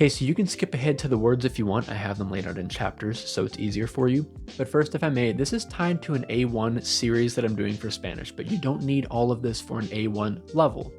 Okay, so you can skip ahead to the words if you want. I have them laid out in chapters, so it's easier for you. But first, if I may, this is tied to an A1 series that I'm doing for Spanish, but you don't need all of this for an A1 level.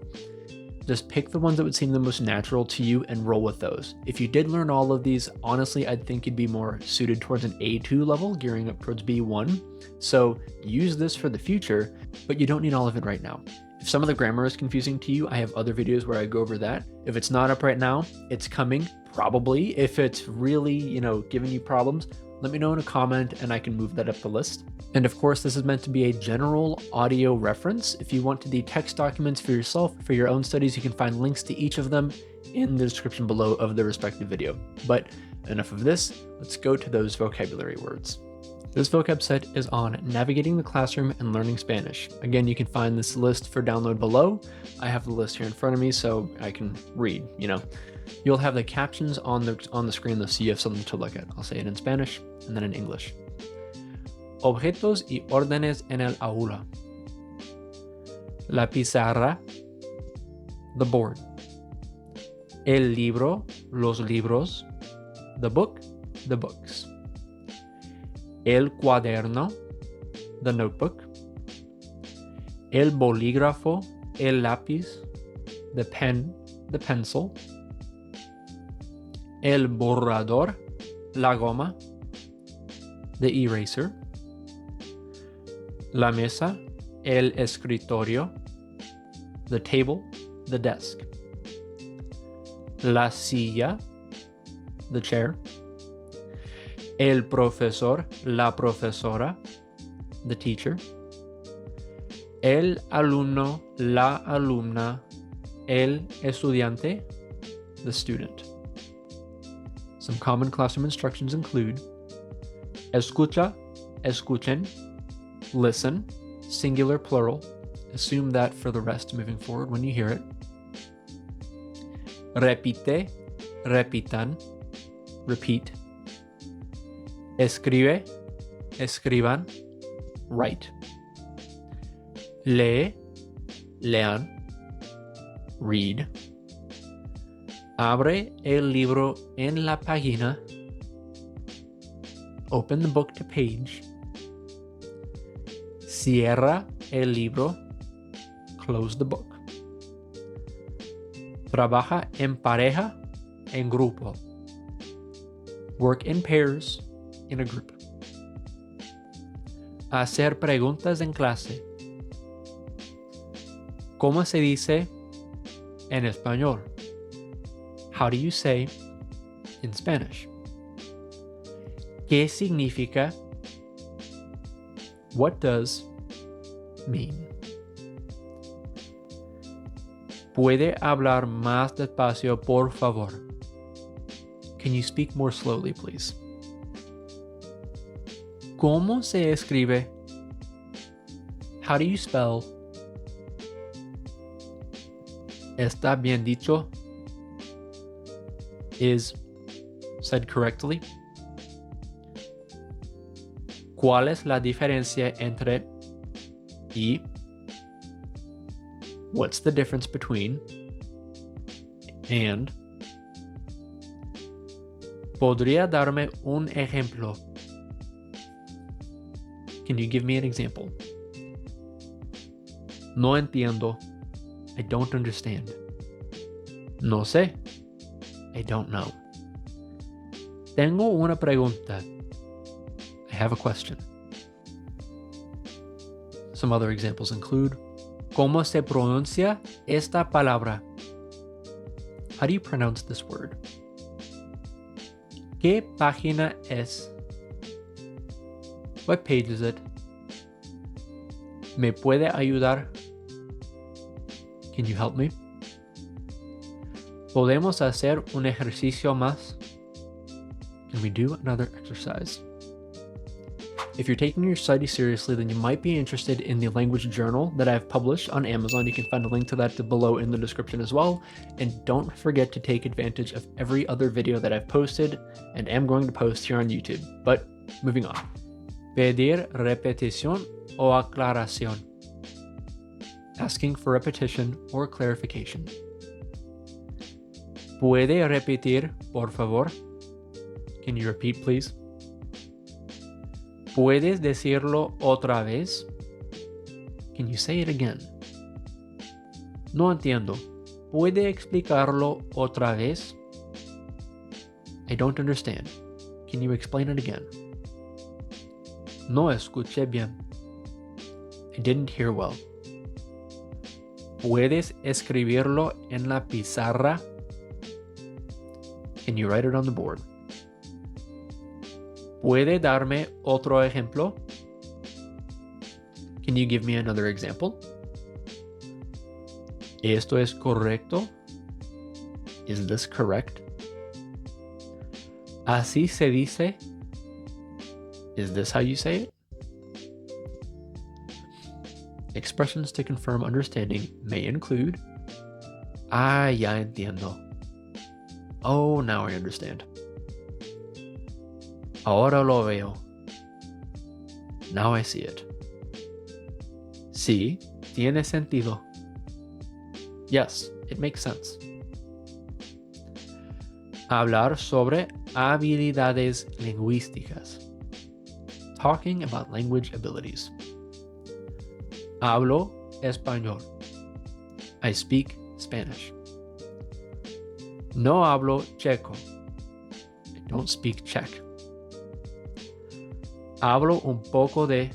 Just pick the ones that would seem the most natural to you and roll with those. If you did learn all of these, honestly, I'd think you'd be more suited towards an A2 level, gearing up towards B1. So use this for the future, but you don't need all of it right now. If some of the grammar is confusing to you, I have other videos where I go over that. If it's not up right now, it's coming, probably. If it's really, giving you problems, let me know in a comment and I can move that up the list. And of course, this is meant to be a general audio reference. If you want to do text documents for yourself, for your own studies, you can find links to each of them in the description below of the respective video. But enough of this, let's go to those vocabulary words. This vocab set is on navigating the classroom and learning Spanish. Again, you can find this list for download below. I have the list here in front of me so I can read, You'll have the captions on the screen so you have something to look at. I'll say it in Spanish and then in English. Objetos y órdenes en el aula. La pizarra, the board. El libro, los libros. The book, the books. El cuaderno, the notebook. El bolígrafo, el lápiz, the pen, the pencil. El borrador, la goma, the eraser. La mesa, el escritorio, the table, the desk. La silla, the chair. El profesor, la profesora, the teacher. El alumno, la alumna, el estudiante, the student. Some common classroom instructions include escucha, escuchen, listen, singular, plural. Assume that for the rest moving forward when you hear it. Repite, repitan, repeat. Escribe, escriban, write. Lee, lean, read. Abre el libro en la página. Open the book to page. Cierra el libro. Close the book. Trabaja en pareja, en grupo. Work in pairs, in a group. Hacer preguntas en clase. ¿Cómo se dice en español? How do you say in Spanish? ¿Qué significa? What does mean? ¿Puede hablar más despacio, por favor? Can you speak more slowly, please? ¿Cómo se escribe? How do you spell? ¿Está bien dicho? Is said correctly? ¿Cuál es la diferencia entre y? What's the difference between? And ¿podría darme un ejemplo? Can you give me an example? No entiendo. I don't understand. No sé. I don't know. Tengo una pregunta. I have a question. Some other examples include, ¿cómo se pronuncia esta palabra? How do you pronounce this word? ¿Qué página es? What page is it? ¿Me puede ayudar? Can you help me? ¿Podemos hacer un ejercicio más? Can we do another exercise? If you're taking your study seriously, then you might be interested in the language journal that I've published on Amazon. You can find a link to that below in the description as well. And don't forget to take advantage of every other video that I've posted and am going to post here on YouTube. But moving on. Pedir repetición o aclaración. Asking for repetition or clarification. ¿Puede repetir, por favor? Can you repeat, please? ¿Puedes decirlo otra vez? Can you say it again? No entiendo. ¿Puede explicarlo otra vez? I don't understand. Can you explain it again? No escuché bien. I didn't hear well. ¿Puedes escribirlo en la pizarra? Can you write it on the board? ¿Puede darme otro ejemplo? Can you give me another example? ¿Esto es correcto? Is this correct? ¿Así se dice? Is this how you say it? Expressions to confirm understanding may include ya entiendo. Oh, now I understand. Ahora lo veo. Now I see it. Sí, tiene sentido. Yes, it makes sense. Hablar sobre habilidades lingüísticas. Talking about language abilities. Hablo español. I speak Spanish. No hablo checo. I don't speak Czech. Hablo un poco de.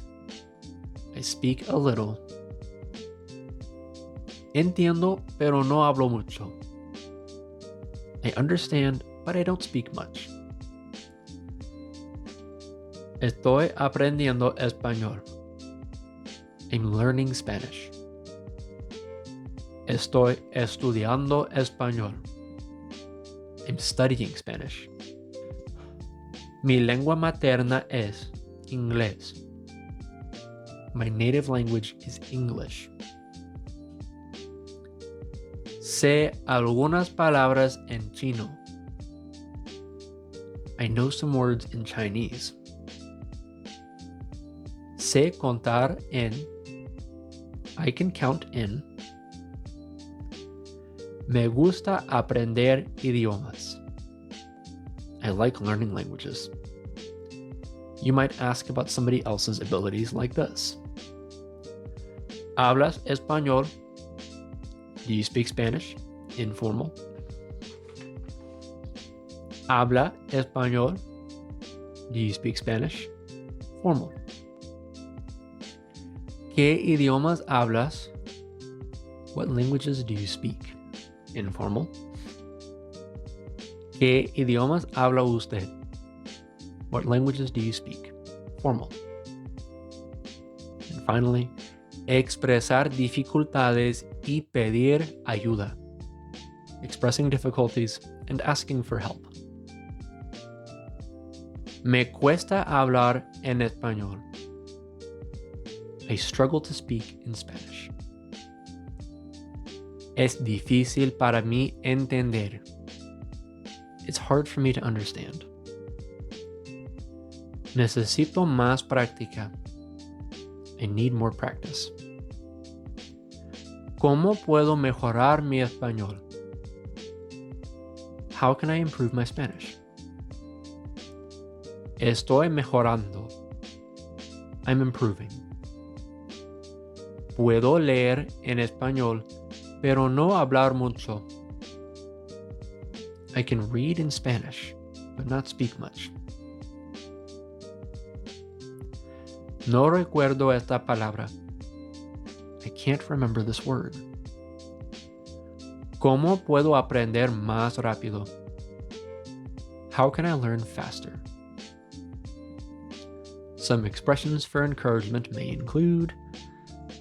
I speak a little. Entiendo, pero no hablo mucho. I understand, but I don't speak much. Estoy aprendiendo español. I'm learning Spanish. Estoy estudiando español. I'm studying Spanish. Mi lengua materna es inglés. My native language is English. Sé algunas palabras en chino. I know some words in Chinese. Sé contar en. I can count in. Me gusta aprender idiomas. I like learning languages. You might ask about somebody else's abilities like this. ¿Hablas español? Do you speak Spanish? Informal. ¿Habla español? Do you speak Spanish? Formal. ¿Qué idiomas hablas? What languages do you speak? Informal. ¿Qué idiomas habla usted? What languages do you speak? Formal. And finally, expresar dificultades y pedir ayuda. Expressing difficulties and asking for help. Me cuesta hablar en español. I struggle to speak in Spanish. Es difícil para mí entender. It's hard for me to understand. Necesito más práctica. I need more practice. ¿Cómo puedo mejorar mi español? How can I improve my Spanish? Estoy mejorando. I'm improving. Puedo leer en español, pero no hablar mucho. I can read in Spanish, but not speak much. No recuerdo esta palabra. I can't remember this word. ¿Cómo puedo aprender más rápido? How can I learn faster? Some expressions for encouragement may include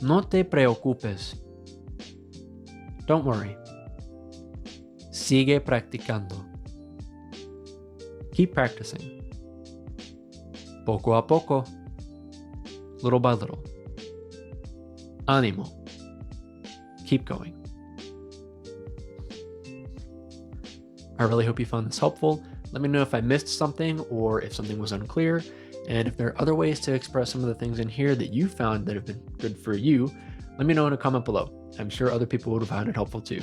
no te preocupes. Don't worry. Sigue practicando. Keep practicing. Poco a poco. Little by little. Ánimo. Keep going. I really hope you found this helpful. Let me know if I missed something or if something was unclear. And if there are other ways to express some of the things in here that you found that have been good for you, let me know in a comment below. I'm sure other people would have found it helpful too.